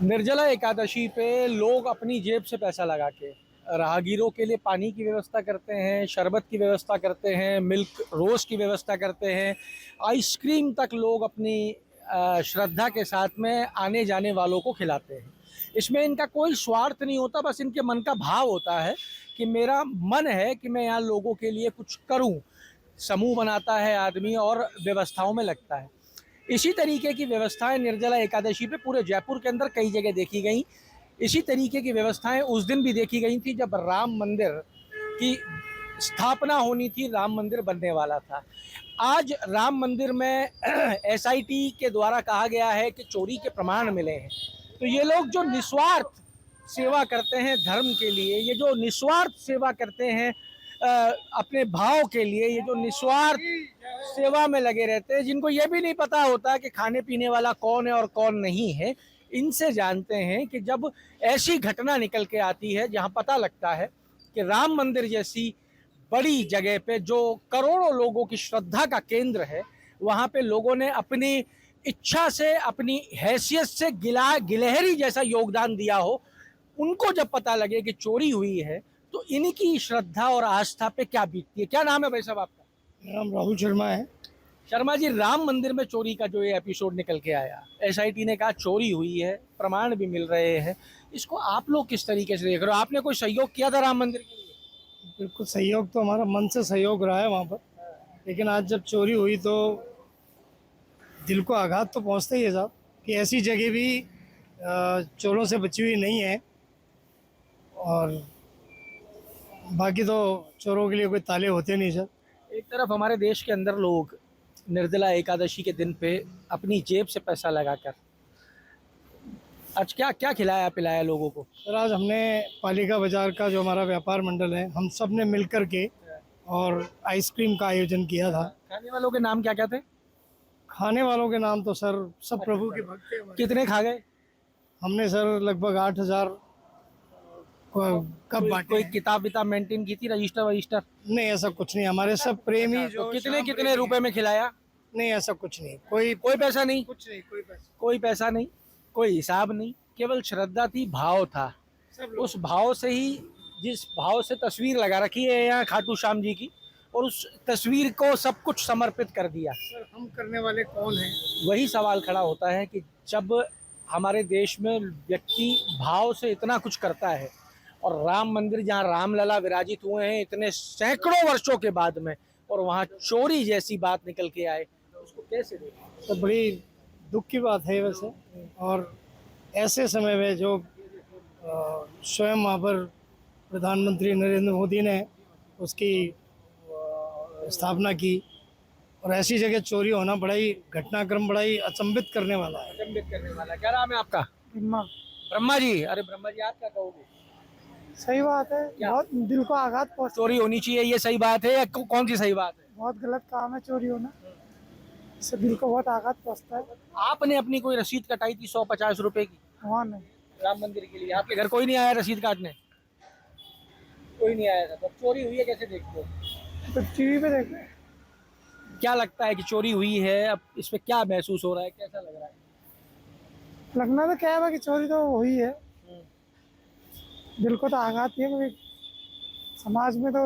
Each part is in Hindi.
निर्जला एकादशी पे लोग अपनी जेब से पैसा लगा के राहगीरों के लिए पानी की व्यवस्था करते हैं, शरबत की व्यवस्था करते हैं, मिल्क रोज़ की व्यवस्था करते हैं, आइसक्रीम तक लोग अपनी श्रद्धा के साथ में आने जाने वालों को खिलाते हैं। इसमें इनका कोई स्वार्थ नहीं होता, बस इनके मन का भाव होता है कि मेरा मन है कि मैं यहाँ लोगों के लिए कुछ करूँ। समूह बनाता है आदमी और व्यवस्थाओं में लगता है। इसी तरीके की व्यवस्थाएं निर्जला एकादशी पे पूरे जयपुर के अंदर कई जगह देखी गई। इसी तरीके की व्यवस्थाएं उस दिन भी देखी गई थी जब राम मंदिर की स्थापना होनी थी, राम मंदिर बनने वाला था। आज राम मंदिर में एसआईटी के द्वारा कहा गया है कि चोरी के प्रमाण मिले हैं। तो ये लोग जो निस्वार्थ सेवा करते हैं धर्म के लिए, ये जो निस्वार्थ सेवा करते हैं अपने भाव के लिए, ये जो निस्वार्थ सेवा में लगे रहते हैं, जिनको ये भी नहीं पता होता कि खाने पीने वाला कौन है और कौन नहीं है, इनसे जानते हैं कि जब ऐसी घटना निकल के आती है जहां पता लगता है कि राम मंदिर जैसी बड़ी जगह पे जो करोड़ों लोगों की श्रद्धा का केंद्र है, वहां पे लोगों ने अपनी इच्छा से, अपनी हैसियत से गिलहरी जैसा योगदान दिया हो, उनको जब पता लगे कि चोरी हुई है तो इनकी श्रद्धा और आस्था पे क्या बीतती है। क्या नाम है भाई साहब आपका? नाम राहुल शर्मा है। शर्मा जी, राम मंदिर में चोरी का जो ये एपिसोड निकल के आया, एसआईटी ने कहा चोरी हुई है, प्रमाण भी मिल रहे हैं, इसको आप लोग किस तरीके से देख रहे हो? आपने कोई सहयोग किया था राम मंदिर के लिए? बिल्कुल सहयोग तो हमारा मन से सहयोग रहा है वहाँ पर, लेकिन आज जब चोरी हुई तो दिल को आघात तो पहुँचता ही है साहब कि ऐसी जगह भी चोरों से बची हुई नहीं है। और बाकी तो चोरों के लिए कोई ताले होते नहीं सर। एक तरफ हमारे देश के अंदर लोग निर्जला एकादशी के दिन पे अपनी जेब से पैसा लगाकर आज क्या क्या खिलाया पिलाया लोगों को? सर आज हमने पालिका बाजार का जो हमारा व्यापार मंडल है, हम सब ने मिल कर के और आइसक्रीम का आयोजन किया था। खाने वालों के नाम क्या क्या थे? खाने वालों के नाम तो सर सब प्रभु के भक्त हैं हमारे। कितने खा गए? हमने सर लगभग 8,000 कब बांटे कोई हैं। किताब विताब मेंटेन की थी, रजिस्टर वजिस्टर? नहीं ऐसा कुछ नहीं, हमारे सब प्रेमी तो जो कितने शाम कितने प्रेमी रुपए में खिलाया? नहीं ऐसा कुछ नहीं, कोई कोई पैसा नहीं? कुछ नहीं, कोई पैसा कोई पैसा नहीं, कोई हिसाब नहीं, केवल श्रद्धा थी, भाव था। सब लोग। उस भाव से ही, जिस भाव से तस्वीर लगा रखी है यहाँ खाटू श्याम जी की, और उस तस्वीर को सब कुछ समर्पित कर दिया। सर हम करने वाले कौन हैं? वही सवाल खड़ा होता है कि जब हमारे देश में व्यक्ति भाव से इतना कुछ करता है और राम मंदिर जहाँ रामलला विराजित हुए हैं इतने सैकड़ों वर्षों के बाद में, और वहाँ चोरी जैसी बात निकल के आए, उसको कैसे देखें? तो बड़ी दुख की बात है वैसे। और ऐसे समय में जो स्वयं वहाँ पर प्रधानमंत्री नरेंद्र मोदी ने उसकी स्थापना की, और ऐसी जगह चोरी होना बड़ा ही घटनाक्रम, बड़ा ही अचंभित करने वाला है। अचंभित करने वाला। क्या नाम है आपका? ब्रह्मा जी। अरे ब्रह्मा जी, आप क्या कहोगे? सही बात है, बहुत दिल को आघात पहुंचता चोरी होनी चाहिए, ये सही बात है या कौन सी सही बात है? बहुत गलत काम है चोरी होना, इससे दिल को बहुत आघात पहुंचता है। आपने अपनी कोई रसीद कटाई थी 150 रुपए की वहाँ नहीं, राम मंदिर के लिए? आपके घर कोई नहीं आया रसीद काटने? कोई नहीं आया था, तो चोरी हुई है कैसे देखते हो? तो टीवी पे देखते हैं। क्या लगता है कि चोरी हुई है, अब इस पे क्या महसूस हो रहा है, कैसा लग रहा है? लगना तो क्या है कि चोरी तो हुई है, दिल को तो आघात ही है, क्योंकि समाज में तो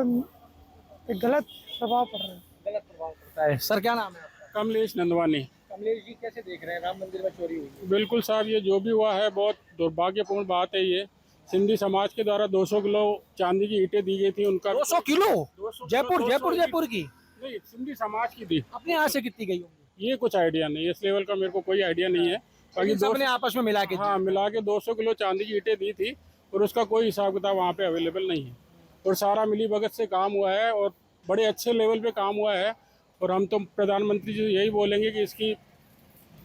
एक गलत प्रभाव पड़ रहा है। गलत प्रभाव पड़ता है। सर क्या नाम है आपका? कमलेश नंदवानी। कमलेश जी, कैसे देख रहे हैं राम मंदिर में चोरी हुई? बिल्कुल साहब, ये जो भी हुआ है बहुत दुर्भाग्यपूर्ण बात है। ये सिंधी समाज के द्वारा 200 किलो चांदी की ईंटें दी गई थी उनका। 200 किलो? 200 जयपुर 200 जयपुर जयपुर की? नहीं, सिंधी समाज की दी। अपने यहाँ से कितनी गई होंगी? ये कुछ आइडिया नहीं है, इस लेवल का मेरे को कोई आइडिया नहीं है। बाकी सबने आपस में मिला के दी? हाँ, मिला के 200 किलो चांदी की ईंटें दी थी, और उसका कोई हिसाब किताब वहाँ पे अवेलेबल नहीं है। और सारा मिली भगत से काम हुआ है और बड़े अच्छे लेवल पे काम हुआ है। और हम तो प्रधानमंत्री जी यही बोलेंगे कि इसकी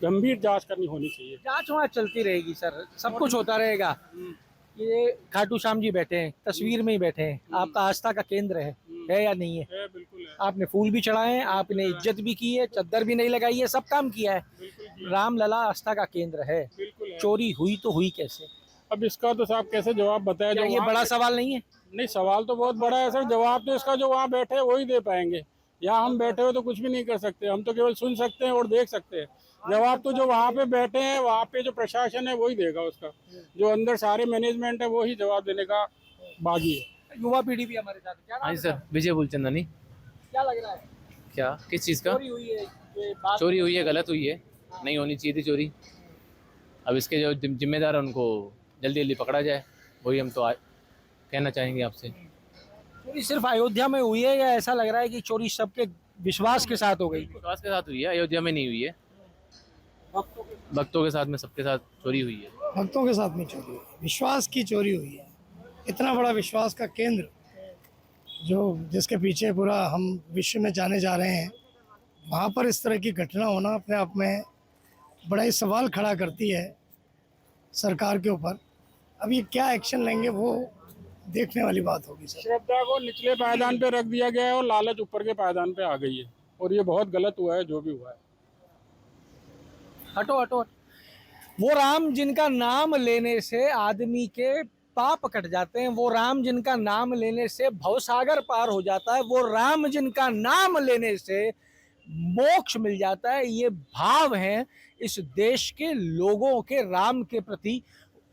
गंभीर जांच करनी होनी चाहिए। जांच वहाँ चलती रहेगी सर, सब कुछ होता रहेगा। ये खाटू श्याम जी बैठे हैं, तस्वीर में ही बैठे हैं, आपका आस्था का केंद्र है या नहीं है? बिल्कुल है। आपने फूल भी चढ़ाए हैं, आपने इज्जत भी की है, चद्दर भी नहीं लगाई है, सब काम किया है। रामलला आस्था का केंद्र है, बिल्कुल है। चोरी हुई तो हुई कैसे? अब इसका तो साहब कैसे जवाब बताया क्या जाए? ये बड़ा सवाल नहीं है? नहीं, सवाल तो बहुत बड़ा है सर। जवाब तो इसका जो वहाँ बैठे हैं वही दे पाएंगे। यहाँ हम बैठे हो तो कुछ भी नहीं कर सकते, हम तो केवल सुन सकते हैं और देख सकते हैं। जवाब तो जो वहाँ पे बैठे हैं, वहाँ पे जो प्रशासन है वही देगा उसका। जो अंदर सारे मैनेजमेंट है वो ही जवाब देने का बागी है। युवा पीढ़ी भी हमारे साथ है। क्या नाम हाँ है जी सर, साहब? विजय बुलचंदानी। क्या लग रहा है? क्या, किस चीज़ का? चोरी हुई है, ये बात चोरी हुई है, गलत हुई है, नहीं होनी चाहिए थी चोरी। अब इसके जो जिम्मेदार हैं उनको जल्दी जल्दी पकड़ा जाए, वही हम तो कहना चाहेंगे आपसे। चोरी सिर्फ अयोध्या में हुई है या ऐसा लग रहा है कि चोरी सबके विश्वास के साथ हो गई? विश्वास के साथ हुई है, अयोध्या में नहीं हुई है, भक्तों के साथ में, सबके साथ चोरी हुई है। भक्तों के साथ में चोरी हुई है, विश्वास की चोरी हुई है। इतना बड़ा विश्वास का केंद्र जो जिसके पीछे पूरा हम विश्व में जाने जा रहे हैं, वहाँ पर इस तरह की घटना होना अपने आप में बड़ा ही सवाल खड़ा करती है सरकार के ऊपर। अब ये क्या एक्शन लेंगे वो देखने वाली बात होगी सर। श्रद्धा को निचले पायदान पे रख दिया गया है और लालच ऊपर के पायदान पे आ गई है, और ये बहुत गलत हुआ है जो भी हुआ है। हटो हटो हटो। वो राम जिनका नाम लेने से आदमी के पाप कट जाते हैं, वो राम जिनका नाम लेने से भवसागर पार हो जाता है, वो राम जिनका नाम लेने से मोक्ष मिल जाता है, ये भाव हैं इस देश के लोगों के राम के प्रति।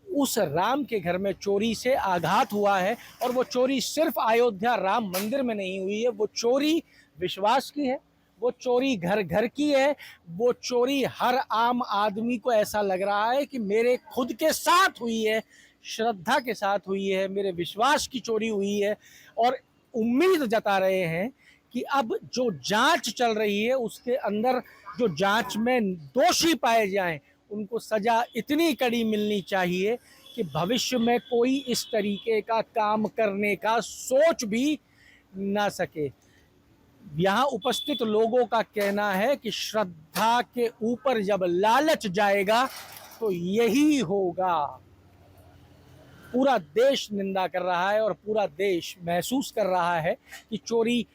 उस राम के घर में चोरी से आघात हुआ है, और वो चोरी सिर्फ अयोध्या राम मंदिर में नहीं हुई है, वो चोरी विश्वास की है, वो चोरी घर घर की है, वो चोरी हर आम आदमी को ऐसा लग रहा है कि मेरे खुद के साथ हुई है, श्रद्धा के साथ हुई है, मेरे विश्वास की चोरी हुई है। और उम्मीद जता रहे हैं कि अब जो जांच चल रही है उसके अंदर जो जांच में दोषी पाए जाएं, उनको सजा इतनी कड़ी मिलनी चाहिए कि भविष्य में कोई इस तरीके का काम करने का सोच भी ना सके। यहाँ उपस्थित लोगों का कहना है कि श्रद्धा के ऊपर जब लालच जाएगा तो यही होगा। पूरा देश निंदा कर रहा है और पूरा देश महसूस कर रहा है कि चोरी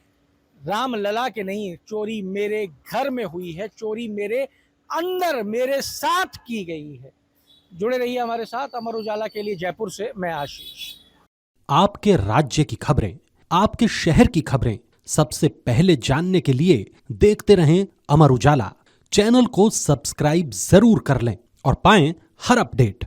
राम लला के नहीं, चोरी मेरे घर में हुई है, चोरी मेरे अंदर मेरे साथ की गई है। जुड़े रहिए हमारे साथ। अमर उजाला के लिए जयपुर से मैं आशीष। आपके राज्य की खबरें, आपके शहर की खबरें सबसे पहले जानने के लिए देखते रहें अमर उजाला। चैनल को सब्सक्राइब जरूर कर लें और पाएं हर अपडेट।